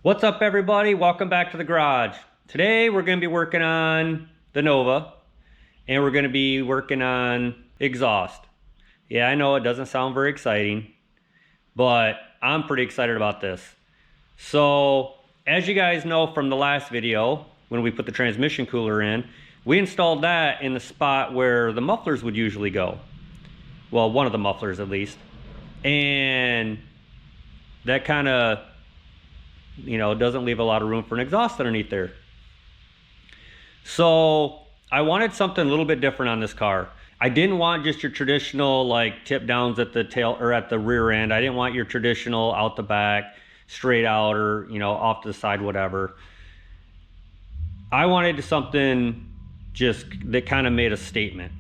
What's up, everybody? Welcome back to the garage. Today we're going to be working on the Nova, and we're going to be working on exhaust. Yeah, I know it doesn't sound very exciting, but I'm pretty excited about this. So as you guys know from the last video, when we put the transmission cooler in, we installed that in the spot where the mufflers would usually go. Well, one of the mufflers at least. And that kind of, doesn't leave a lot of room for an exhaust underneath there. So I wanted something a little bit different on this car. I didn't want just your traditional like tip downs at the tail or at the rear end. I didn't want your traditional out the back, straight out, or off to the side, whatever. I wanted something just that kind of made a statement.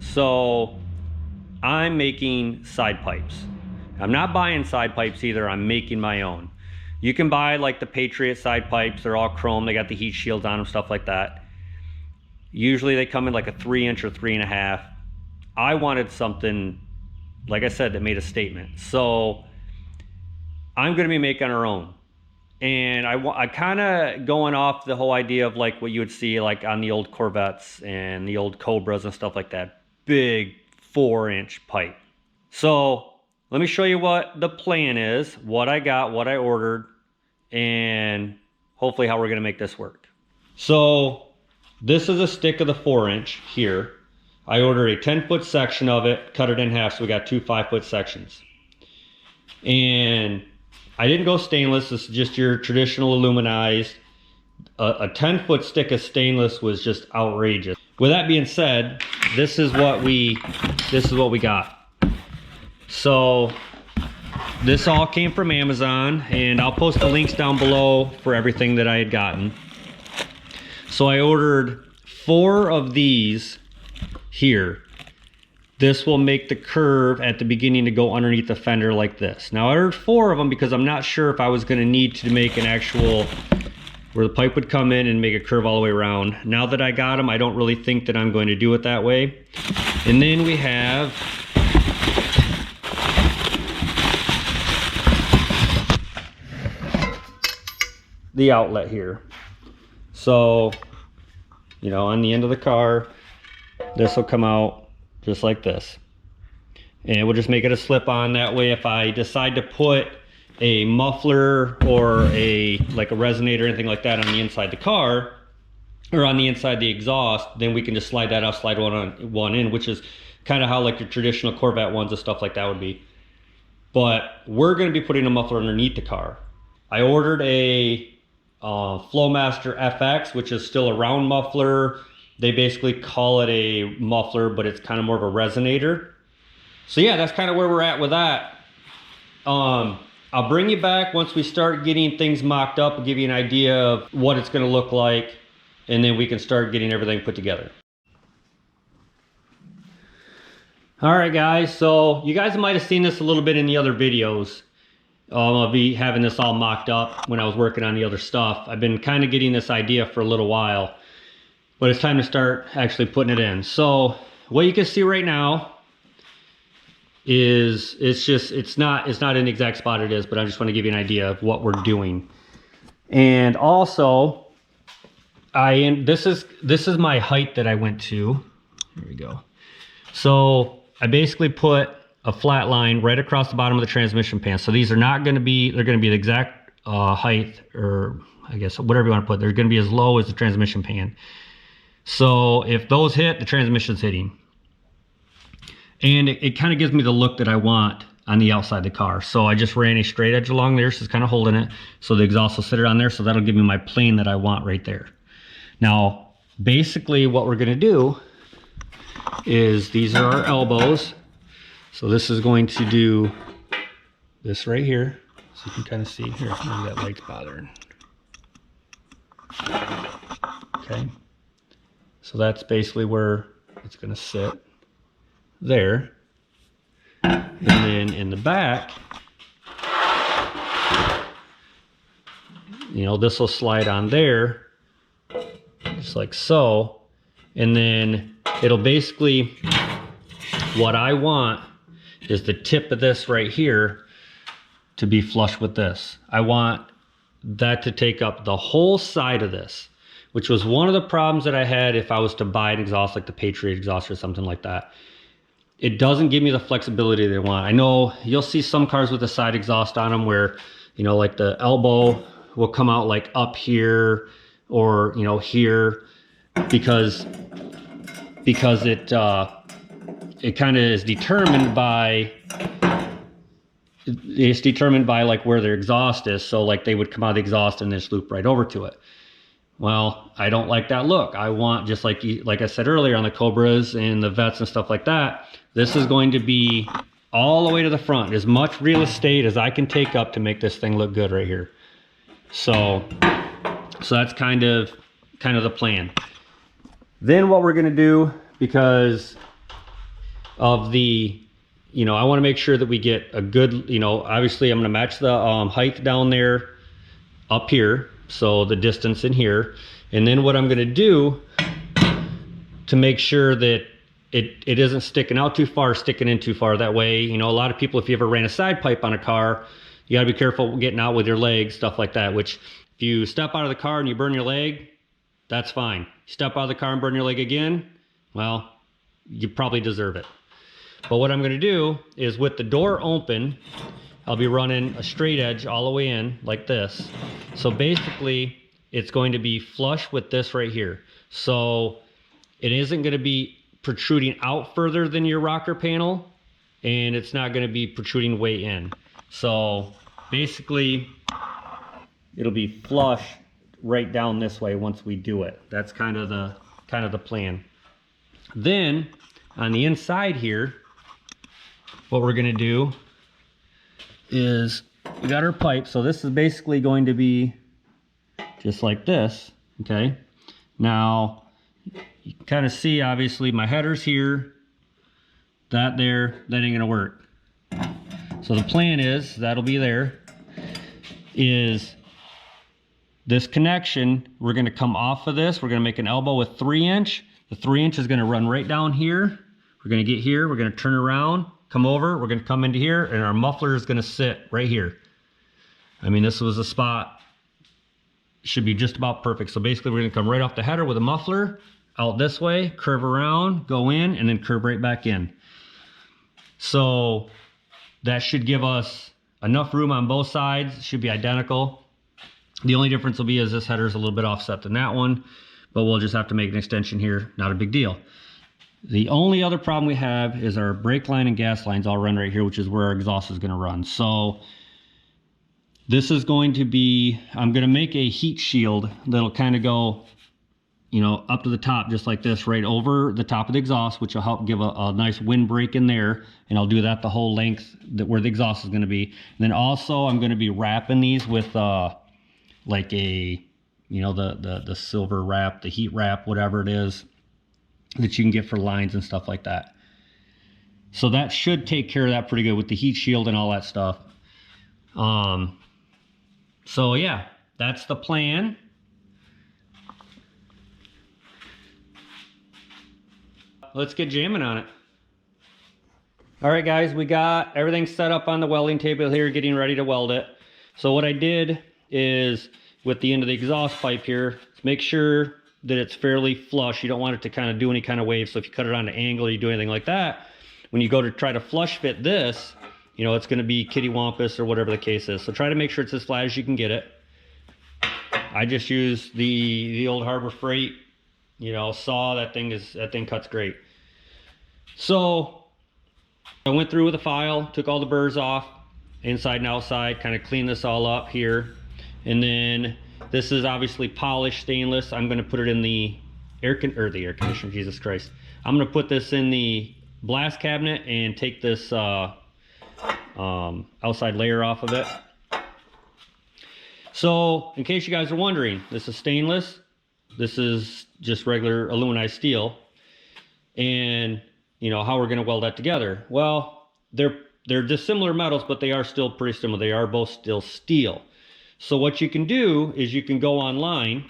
So I'm making side pipes. I'm not buying side pipes either. I'm making my own. You can buy like the Patriot side pipes. They're all chrome. They got the heat shields on them, stuff like that. Usually they come in like a 3-inch or 3.5. I wanted something, like I said, that made a statement. So I'm going to be making our own. And I kind of going off the whole idea of like what you would see like on the old Corvettes and the old Cobras and stuff like that. Big 4-inch pipe. So let me show you what the plan is, what I got, what I ordered, and hopefully how we're going to make this work. So this is a stick of the 4-inch here. I ordered a 10-foot section of it, cut it in half, so we got 2 5-foot sections. And I didn't go stainless. This is just your traditional aluminized. A 10-foot stick of stainless was just outrageous. With that being said, this is what we got. So this all came from Amazon, and I'll post the links down below for everything that I had gotten. So I ordered 4 of these here. This will make the curve at the beginning to go underneath the fender like this. Now I ordered 4 of them because I'm not sure if I was going to need to make an actual where the pipe would come in and make a curve all the way around. Now that I got them, I don't really think that I'm going to do it that way. And then we have the outlet here. So, on the end of the car, this will come out just like this. And we'll just make it a slip-on. That way, if I decide to put a muffler or like a resonator or anything like that on the inside the car, or on the inside the exhaust, then we can just slide that out, slide one in, which is kind of how like your traditional Corvette ones and stuff like that would be. But we're going to be putting a muffler underneath the car. I ordered a Flowmaster FX, which is still a round muffler. They basically call it a muffler, but it's kind of more of a resonator. So yeah, that's kind of where we're at with that. I'll bring you back once we start getting things mocked up and give you an idea of what it's going to look like, and then we can start getting everything put together. All right, guys, so you guys might have seen this a little bit in the other videos. I'll be having this all mocked up when I was working on the other stuff. I've been kind of getting this idea for a little while, but it's time to start actually putting it in. So what you can see right now is it's not in the exact spot it is, but I just want to give you an idea of what we're doing. And also this is my height that I went to. Here we go. So I basically put a flat line right across the bottom of the transmission pan. So these are not going to be, they're going to be the exact height, or I guess whatever you want to put. They're going to be as low as the transmission pan. So if those hit, the transmission's hitting. And it kind of gives me the look that I want on the outside of the car. So I just ran a straight edge along there, so it's kind of holding it. So the exhaust will sit on there, so that'll give me my plane that I want right there. Now, basically what we're going to do is these are our elbows. So this is going to do this right here. So you can kind of see here, maybe that light's bothering. Okay. So that's basically where it's going to sit there. And then in the back, this will slide on there just like so. And then it'll basically, what I want is the tip of this right here to be flush with this. I want that to take up the whole side of this, which was one of the problems that I had if I was to buy an exhaust like the Patriot exhaust or something like that. It doesn't give me the flexibility they want. I know you'll see some cars with a side exhaust on them where, you know, like the elbow will come out like up here or, you know, here, because it kind of is determined by, it's determined by like where their exhaust is. So like they would come out of the exhaust and then just loop right over to it. Well, I don't like that look. I want, just like I said earlier on the Cobras and the Vets and stuff like that, this is going to be all the way to the front, as much real estate as I can take up to make this thing look good right here. So that's kind of the plan. Then what we're gonna do, because of the, you know, I want to make sure that we get a good, you know, obviously I'm gonna match the height down there up here, so the distance in here. And then what I'm gonna do to make sure that it isn't sticking out too far, sticking in too far, that way, you know, a lot of people, if you ever ran a side pipe on a car, you gotta be careful getting out with your legs, stuff like that, which if you step out of the car and you burn your leg, that's fine. Step out of the car and burn your leg again, well, you probably deserve it. But what I'm gonna do is, with the door open, I'll be running a straight edge all the way in like this. So basically it's going to be flush with this right here. So it isn't gonna be protruding out further than your rocker panel, and it's not gonna be protruding way in. So basically it'll be flush right down this way once we do it. That's kind of the plan. Then on the inside here, what we're gonna do is, we got our pipe. So this is basically going to be just like this, okay? Now, you can kind of see, obviously, my header's here, that there, that ain't gonna work. So the plan is, that'll be there, is this connection, we're gonna come off of this, we're gonna make an elbow with 3-inch. The 3-inch is gonna run right down here. We're gonna get here, we're gonna turn around, come over, we're gonna come into here, and our muffler is gonna sit right here. I mean, this was a spot, should be just about perfect. So basically we're gonna come right off the header with a muffler, out this way, curve around, go in, and then curve right back in. So that should give us enough room on both sides. It should be identical. The only difference will be is this header is a little bit offset than that one, but we'll just have to make an extension here, not a big deal. The only other problem we have is our brake line and gas lines all run right here, which is where our exhaust is gonna run. So this is going to be, I'm gonna make a heat shield that'll kind of go, you know, up to the top, just like this, right over the top of the exhaust, which will help give a nice wind break in there. And I'll do that the whole length where the exhaust is gonna be. And then also I'm gonna be wrapping these with like a, you know, the silver wrap, the heat wrap, whatever it is that you can get for lines and stuff like that. So that should take care of that pretty good with the heat shield and all that stuff. So yeah, that's the plan. Let's get jamming on it. All right, guys, we got everything set up on the welding table here, getting ready to weld it. So what I did is, with the end of the exhaust pipe here, make sure that it's fairly flush. You don't want it to kind of do any kind of wave. So if you cut it on an angle or you do anything like that, when you go to try to flush fit this, you know, it's going to be kittywampus or whatever the case is. So try to make sure it's as flat as you can get it. I just use the old Harbor Freight, you know, saw. That thing cuts great. So I went through with a file, took all the burrs off, inside and outside, kind of cleaned this all up here. And then this is obviously polished stainless. I'm going to put it in the air conditioner, Jesus Christ. I'm going to put this in the blast cabinet and take this outside layer off of it. So in case you guys are wondering, this is stainless. This is just regular aluminized steel. And you know how we're going to weld that together. Well, they're dissimilar metals, but they are still pretty similar. They are both still steel. So what you can do is you can go online,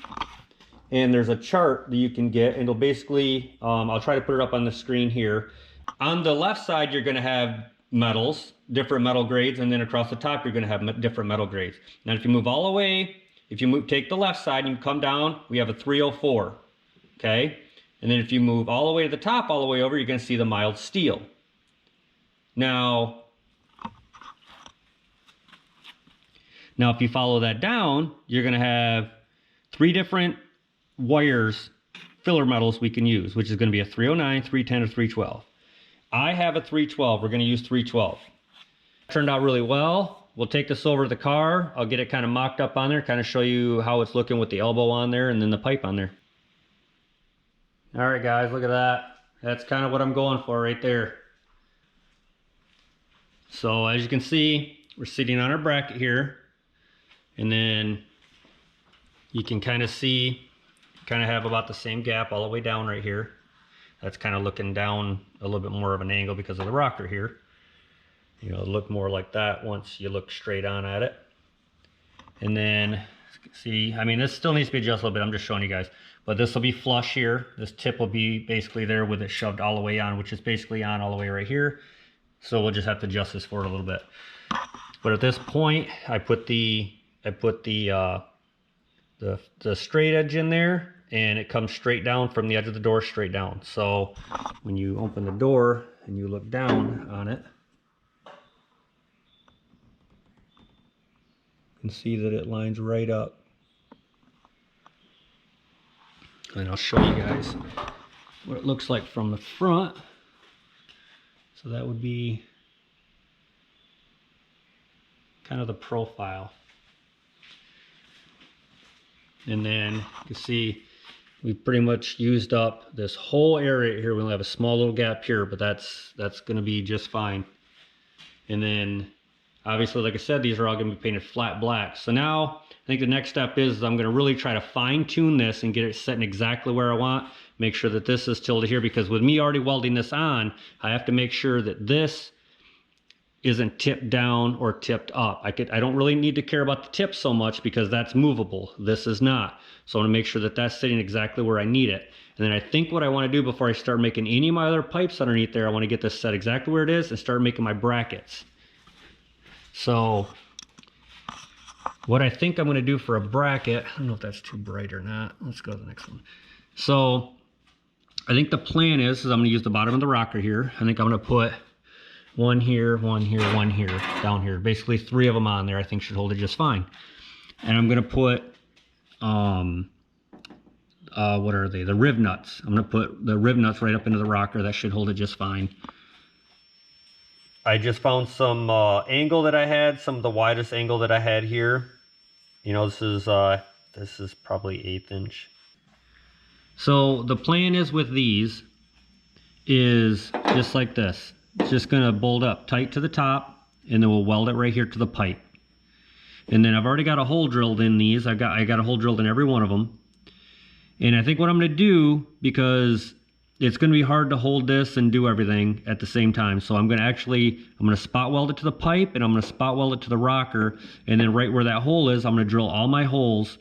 and there's a chart that you can get, and it'll basically, I'll try to put it up on the screen here. On the left side, you're going to have metals, different metal grades, and then across the top, you're going to have different metal grades. Now, if you move all the way if you take the left side and you come down, we have a 304, okay? And then if you move all the way to the top, all the way over, you're gonna see the mild steel. Now if you follow that down, you're gonna have 3 different wires, filler metals we can use, which is gonna be a 309, 310, or 312. I have a 312, we're gonna use 312. Turned out really well. We'll take this over to the car. I'll get it kind of mocked up on there, kind of show you how it's looking with the elbow on there and then the pipe on there. All right guys, look at that. That's kind of what I'm going for right there. So as you can see, we're sitting on our bracket here. And then you can kind of see, kind of have about the same gap all the way down right here. That's kind of looking down a little bit more of an angle because of the rocker here. You know, look more like that once you look straight on at it. And then see, I mean, this still needs to be adjusted a little bit. I'm just showing you guys, but this will be flush here. This tip will be basically there with it shoved all the way on, which is basically on all the way right here. So we'll just have to adjust this forward a little bit. But at this point, I put the straight edge in there, and it comes straight down from the edge of the door straight down. So when you open the door and you look down on it, you can see that it lines right up. And I'll show you guys what it looks like from the front. So that would be kind of the profile. And then you can see we pretty much used up this whole area here. We only have a small little gap here, but that's going to be just fine. And then obviously, like I said, these are all going to be painted flat black. So now I think the next step is I'm going to really try to fine tune this and get it set in exactly where I want. Make sure that this is tilted here, because with me already welding this on, I have to make sure that this isn't tipped down or tipped up. I don't really need to care about the tip so much because that's movable. This is not. So I want to make sure that that's sitting exactly where I need it. And then I think what I want to do before I start making any of my other pipes underneath there, I want to get this set exactly where it is and start making my brackets. So what I think I'm going to do for a bracket, I don't know if that's too bright or not. Let's go to the next one. So I think the plan is I'm going to use the bottom of the rocker here. I think I'm going to put one here, one here, one here, down here. Basically 3 of them on there I think should hold it just fine. And I'm going to put, what are they? The rivnuts. I'm going to put the rivnuts right up into the rocker. That should hold it just fine. I just found some angle that I had, some of the widest angle that I had here. You know, this is probably 1/8 inch. So the plan is with these is just like this. It's just going to bolt up tight to the top, and then we'll weld it right here to the pipe. And then I've already got a hole drilled in these. I got a hole drilled in every one of them. And I think what I'm going to do, because it's going to be hard to hold this and do everything at the same time, so I'm going to spot weld it to the pipe, and I'm going to spot weld it to the rocker, and then right where that hole is, I'm going to drill all my holes.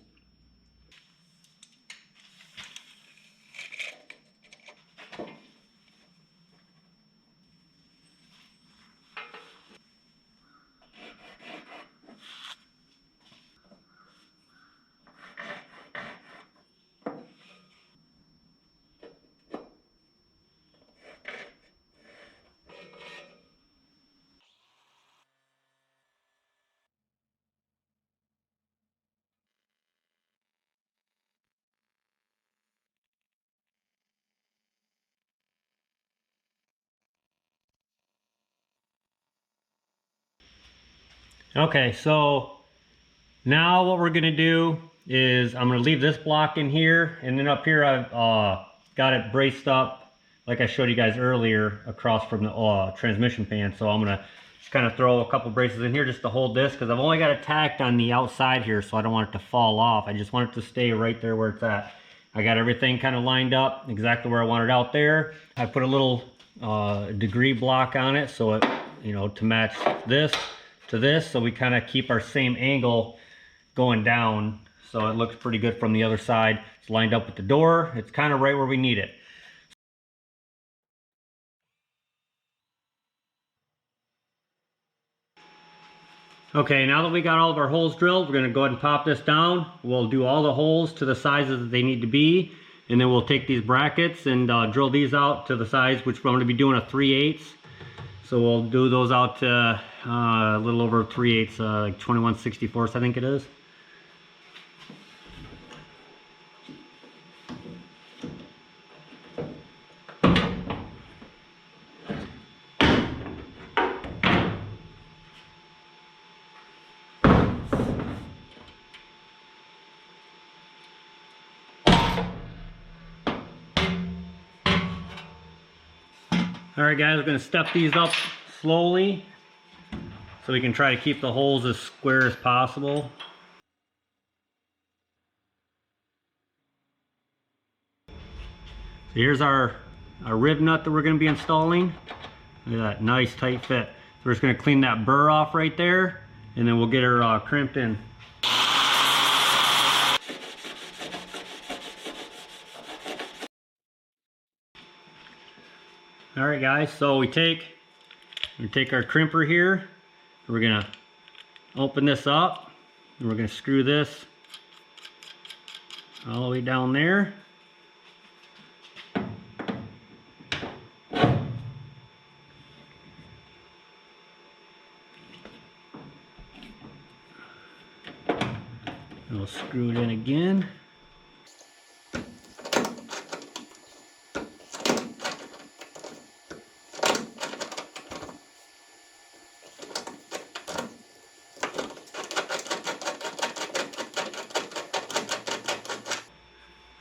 Okay, so now what we're gonna do is I'm gonna leave this block in here, and then up here I've got it braced up like I showed you guys earlier across from the transmission pan. So I'm gonna just kind of throw a couple braces in here just to hold this, because I've only got it tacked on the outside here, so I don't want it to fall off. I just want it to stay right there where it's at. I got everything kind of lined up exactly where I want it out there. I put a little degree block on it, so it, you know, to match this to this, so we kind of keep our same angle going down, so it looks pretty good from the other side. It's lined up with the door. It's kind of right where we need it. Okay, now that we got all of our holes drilled, we're going to go ahead and pop this down. We'll do all the holes to the sizes that they need to be, and then we'll take these brackets and drill these out to the size, which we're going to be doing a 3/8. So we'll do those out to a little over 3/8, like 21/64, I think it is. Alright guys, we're going to step these up slowly so we can try to keep the holes as square as possible. So here's our rib nut that we're going to be installing. Look at that, nice tight fit. So we're just going to clean that burr off right there, and then we'll get her crimped in. Alright guys, so we take our crimper here, we're going to open this up, and we're going to screw this all the way down there. And we'll screw it in again.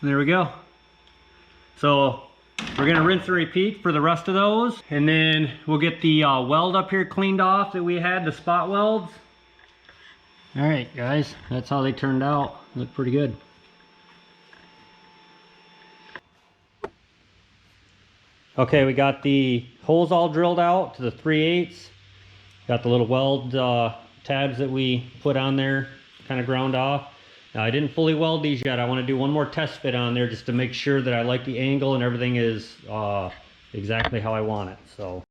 There we go. So we're gonna rinse and repeat for the rest of those, and then we'll get the weld up here cleaned off that we had, the spot welds. All right guys, that's how they turned out. Look pretty good. Okay, we got the holes all drilled out to the 3/8. Got the little weld tabs that we put on there kind of ground off. Now I didn't fully weld these yet. I want to do one more test fit on there just to make sure that I like the angle and everything is exactly how I want it. So.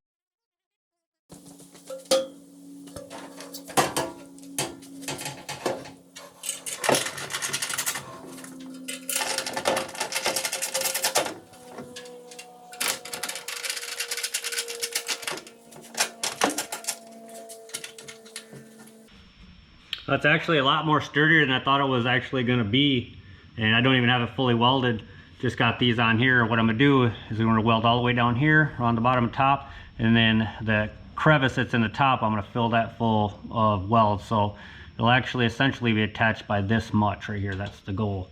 That's actually a lot more sturdier than I thought it was actually going to be, and I don't even have it fully welded. Just got these on here. What I'm going to do is I'm going to weld all the way down here around the bottom and top, and then the crevice that's in the top, I'm going to fill that full of weld. So it'll actually essentially be attached by this much right here. That's the goal.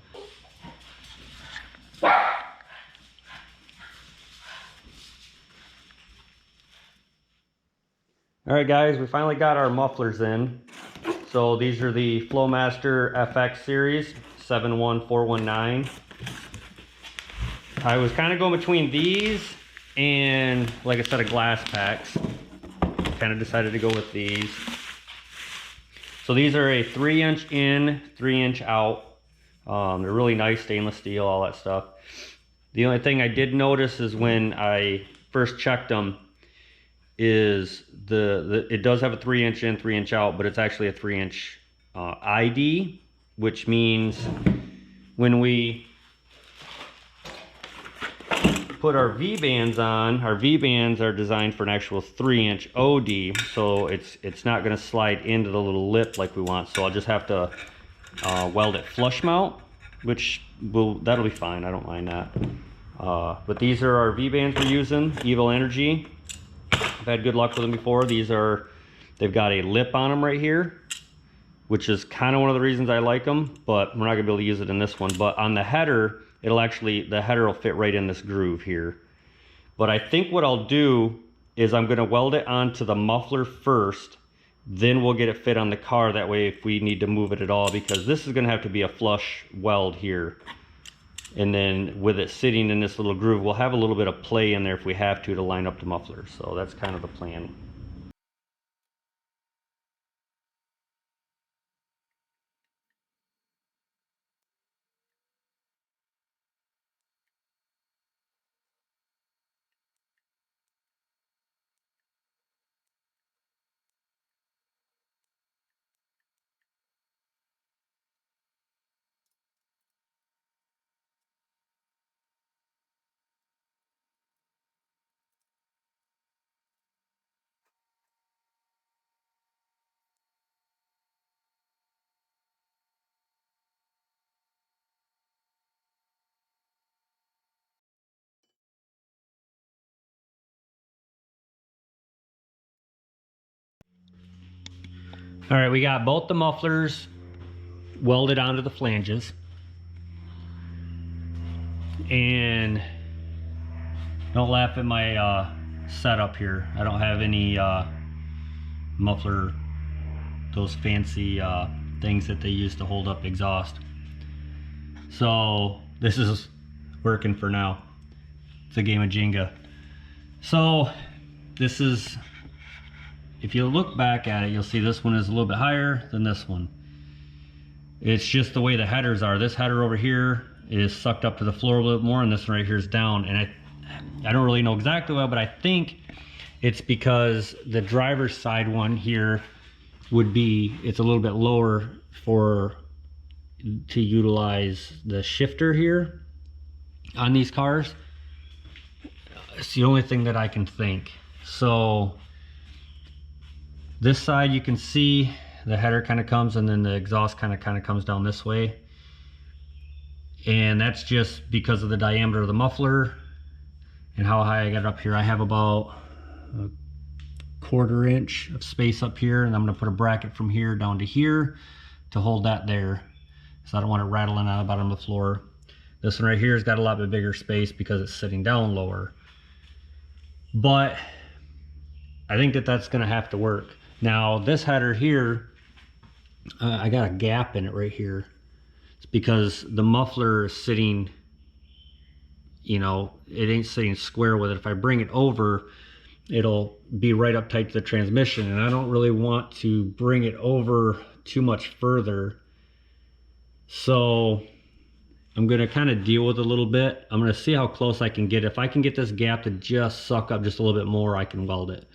All right guys, we finally got our mufflers in. So these are the Flowmaster FX series 71419. I was kind of going between these and like a set of glass packs. Kind of decided to go with these. So these are a 3" in, 3" out. They're really nice, stainless steel, all that stuff. The only thing I did notice is when I first checked them is it does have a 3" in, 3" out, but it's actually a 3" ID, which means when we put our V-bands on, our V-bands are designed for an actual 3" OD, so it's not going to slide into the little lip like we want. So I'll just have to weld it flush mount, which that'll be fine. I don't mind that. But these are our V-bands we're using, Evil Energy. I've had good luck with them before. They've got a lip on them right here, which is kind of one of the reasons I like them, but we're not gonna be able to use it in this one. But on the header, the header will fit right in this groove here. But I think what I'll do is I'm gonna weld it onto the muffler first, then we'll get it fit on the car. That way if we need to move it at all, because this is gonna have to be a flush weld here. And then with it sitting in this little groove, we'll have a little bit of play in there if we have to line up the muffler. So that's kind of the plan. All right, we got both the mufflers welded onto the flanges. And don't laugh at my setup here. I don't have any muffler, those fancy things that they use to hold up exhaust. So this is working for now. It's a game of Jenga. So this is, if you look back at it, you'll see this one is a little bit higher than this one. It's just the way the headers are. This header over here is sucked up to the floor a little bit more, and this one right here is down. And I don't really know exactly why, but I think it's because the driver's side one here would be, it's a little bit lower to utilize the shifter here on these cars. It's the only thing that I can think. So this side you can see the header kind of comes, and then the exhaust kind of comes down this way. And that's just because of the diameter of the muffler and how high I got it up here. I have about a 1/4 inch of space up here, and I'm going to put a bracket from here down to here to hold that there, so I don't want it rattling out the bottom of the floor. This one right here has got a lot bit bigger space because it's sitting down lower. But I think that that's going to have to work. Now this header here, I got a gap in it right here. It's because the muffler is sitting, you know, it ain't sitting square with it. If I bring it over, it'll be right up tight to the transmission, and I don't really want to bring it over too much further. So I'm going to kind of deal with it a little bit. I'm going to see how close I can get. If I can get this gap to just suck up just a little bit more, I can weld it.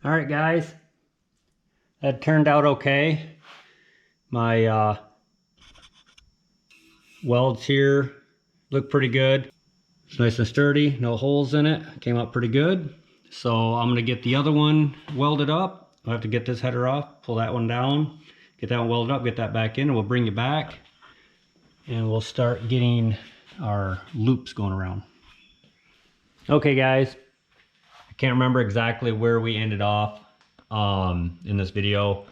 Alright guys, that turned out okay. My welds here look pretty good. It's nice and sturdy, no holes in it. Came out pretty good. So I'm going to get the other one welded up. I'll have to get this header off, pull that one down, get that one welded up, get that back in, and we'll bring you back. And we'll start getting our loops going around. Okay guys. Can't remember exactly where we ended off in this video.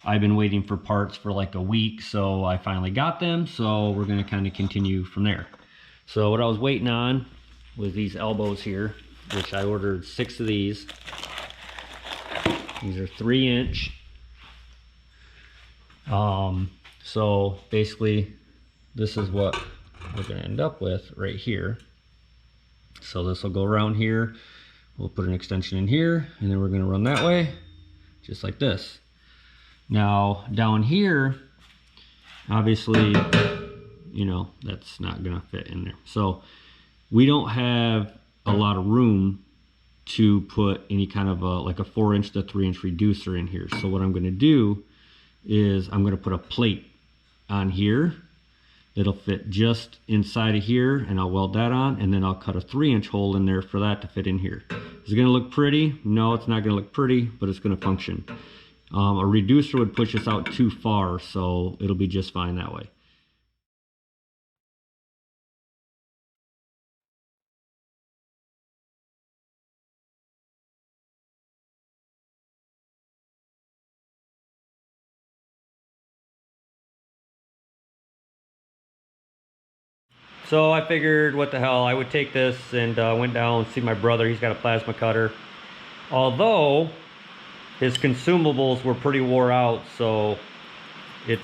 I've been waiting for parts for like a week, so I finally got them. So we're going to kind of continue from there. So what I was waiting on was these elbows here, which I ordered 6 of these. These are 3-inch. So basically this is what we're going to end up with right here. So this will go around here. We'll put an extension in here, and then we're going to run that way, just like this. Now, down here, obviously, you know, that's not going to fit in there. So, we don't have a lot of room to put any kind of like a 4-inch to 3-inch reducer in here. So, what I'm going to do is I'm going to put a plate on here. It'll fit just inside of here, and I'll weld that on, and then I'll cut a 3-inch hole in there for that to fit in here. Is it going to look pretty? No, it's not going to look pretty, but it's going to function. A reducer would push us out too far, so it'll be just fine that way. So I figured, what the hell, I would take this, and went down and see my brother. He's got a plasma cutter. Although his consumables were pretty wore out, so it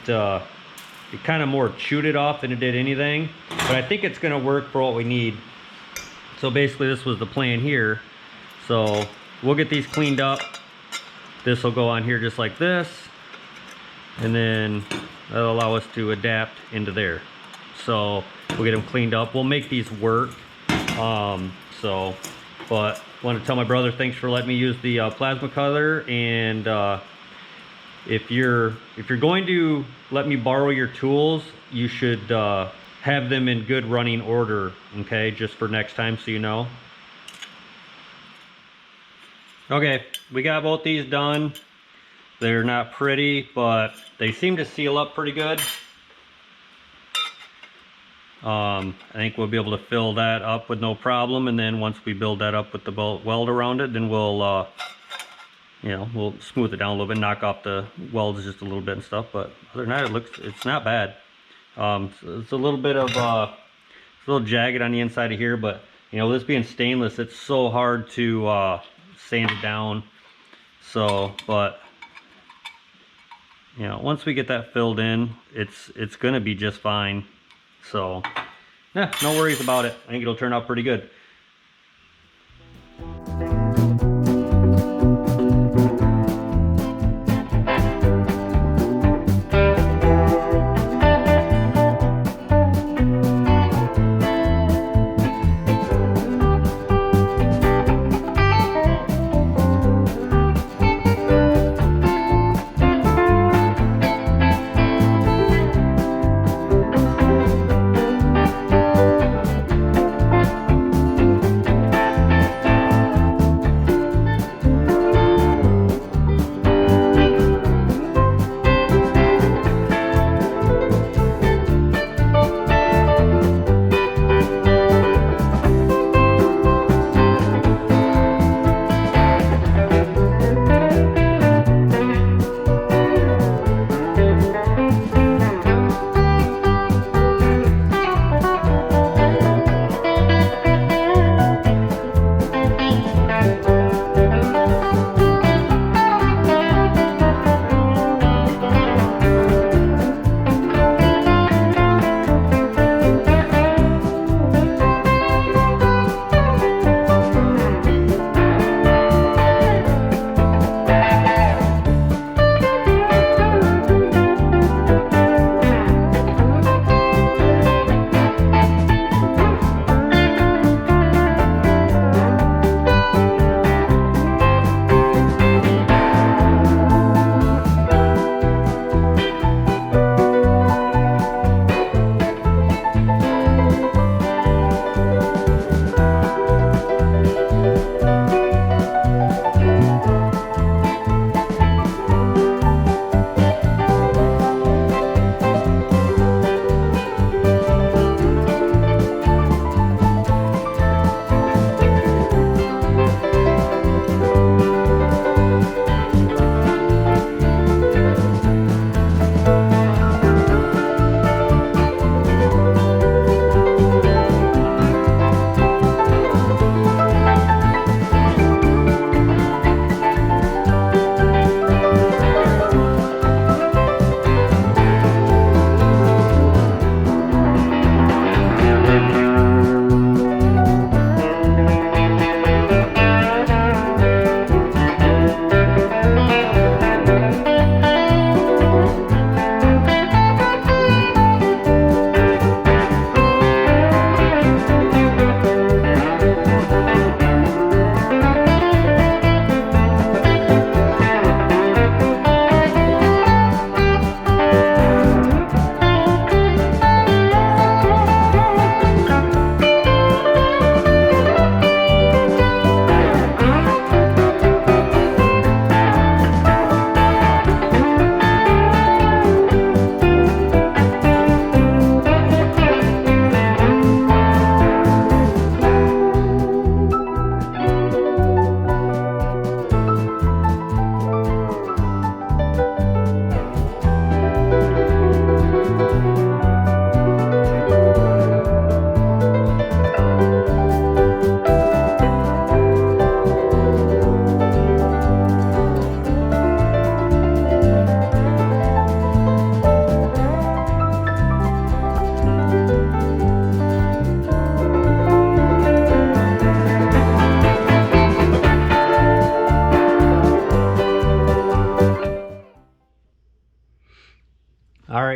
kind of more chewed it off than it did anything, but I think it's gonna work for what we need. So basically this was the plan here. So we'll get these cleaned up. This will go on here just like this, and then that'll allow us to adapt into there. So we'll get them cleaned up. We'll make these work. But I want to tell my brother thanks for letting me use the plasma cutter, and if you're going to let me borrow your tools, you should have them in good running order, okay, just for next time, so you know. Okay, we got both these done. They're not pretty, but they seem to seal up pretty good. I think we'll be able to fill that up with no problem, and then once we build that up with the weld around it, then we'll you know, we'll smooth it down a little bit, knock off the welds just a little bit and stuff. But other than that, it's not bad. It's a little bit of it's a little jagged on the inside of here, but you know, this being stainless, it's so hard to sand it down. So, but you know, once we get that filled in, it's gonna be just fine. So, yeah, no worries about it. I think it'll turn out pretty good.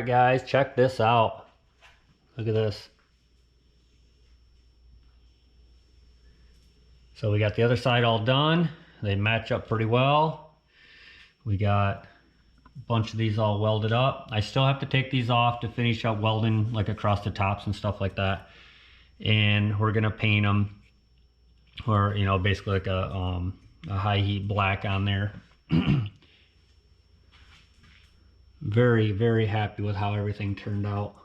right, guys, check this out. Look at this. So we got the other side all done. They match up pretty well. We got a bunch of these all welded up. I still have to take these off to finish up welding like across the tops and stuff like that. And we're gonna paint them, or you know, basically like a high heat black on there. Very, very happy with how everything turned out.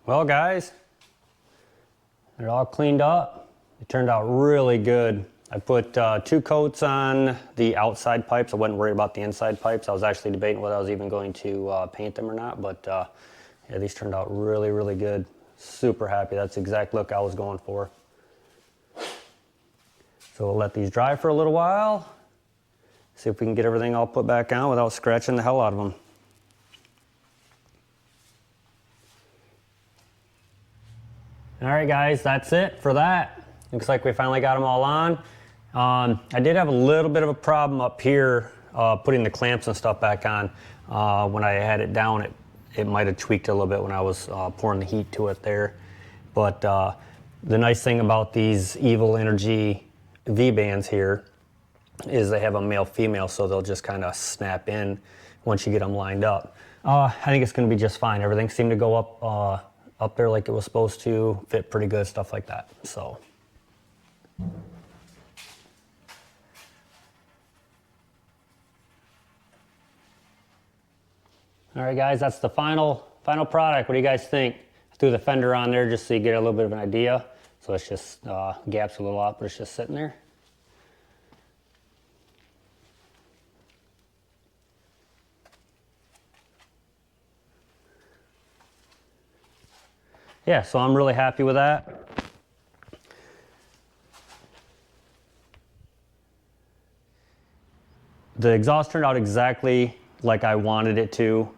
Well, guys, they're all cleaned up. It turned out really good. I put 2 coats on the outside pipes. I wasn't worried about the inside pipes. I was actually debating whether I was even going to paint them or not, but yeah, these turned out really, really good. Super happy. That's the exact look I was going for. So we'll let these dry for a little while. See if we can get everything all put back on without scratching the hell out of them. All right, guys, that's it for that. Looks like we finally got them all on. I did have a little bit of a problem up here putting the clamps and stuff back on. When I had it down, it might have tweaked a little bit when I was pouring the heat to it there. But the nice thing about these Evil Energy V-bands here is they have a male-female, so they'll just kind of snap in once you get them lined up. I think it's going to be just fine. Everything seemed to go up there like it was supposed to, fit pretty good, stuff like that. So. All right, guys, that's the final product. What do you guys think? I threw the fender on there just so you get a little bit of an idea. So it's just gaps a little out, but it's just sitting there. Yeah, so I'm really happy with that. The exhaust turned out exactly like I wanted it to.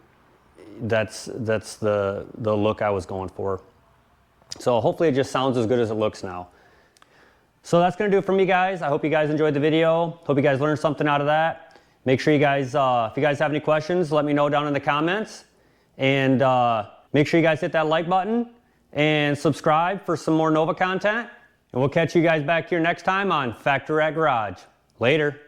That's the look I was going for. So hopefully it just sounds as good as it looks now. So that's gonna do it for me, guys. I hope you guys enjoyed the video. Hope you guys learned something out of that. Make sure you guys, if you guys have any questions, let me know down in the comments. And make sure you guys hit that like button and subscribe for some more Nova content. And we'll catch you guys back here next time on Factory at Garage. Later.